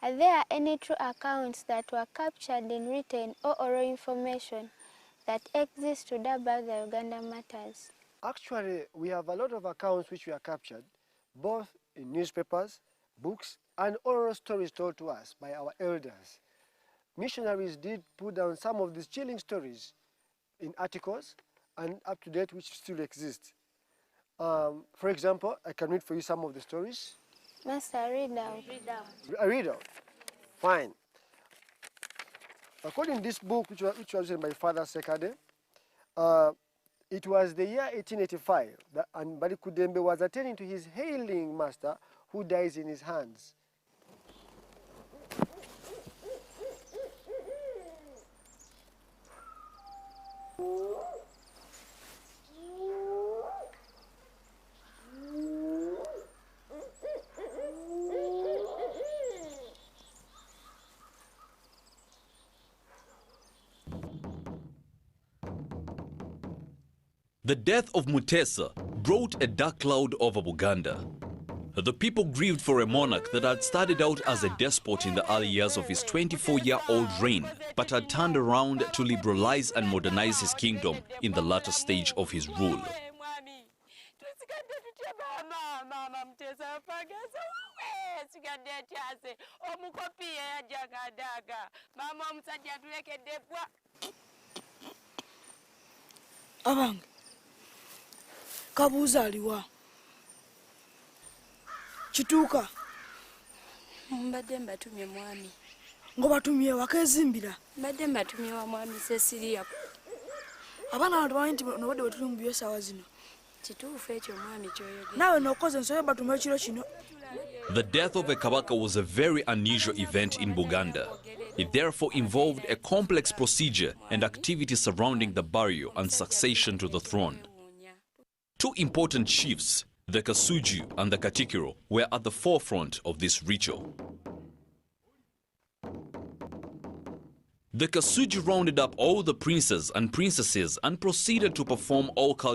Are there any true accounts that were captured in written or oral information that exist to about the Uganda Martyrs? Actually, we have a lot of accounts which were captured, both in newspapers, books, and oral stories told to us by our elders. Missionaries did put down some of these chilling stories in articles and up to date which still exist. For example, I can read for you some of the stories. Master, read out. I read out. Fine. According to this book, which was written by Father Sekade, it was the year 1885 that Mbali Kudembe was attending to his hailing master who dies in his hands. The death of Mutesa brought a dark cloud over Buganda. The people grieved for a monarch that had started out as a despot in the early years of his 24-year-old reign, but had turned around to liberalize and modernize his kingdom in the latter stage of his rule. Abange kabuuza aliwa kituuka mbadde mbatumye mwami ngo batumye wakezimbira mbadde mbatumye wa mwami Cecilia abaana abantu bamanyi nti nobadde bwe tuli mu byesawa zino kituufu ekyo mwami kyoyogera naawe nokoze nsobe batume ekiro kino. The death of a Kabaka was a very unusual event in Buganda. It therefore involved a complex procedure and activities surrounding the burial and succession to the throne. Two important chiefs, the Kasuju and the Katikiro, were at the forefront of this ritual. The Kasuju rounded up all the princes and princesses and proceeded to perform all cultural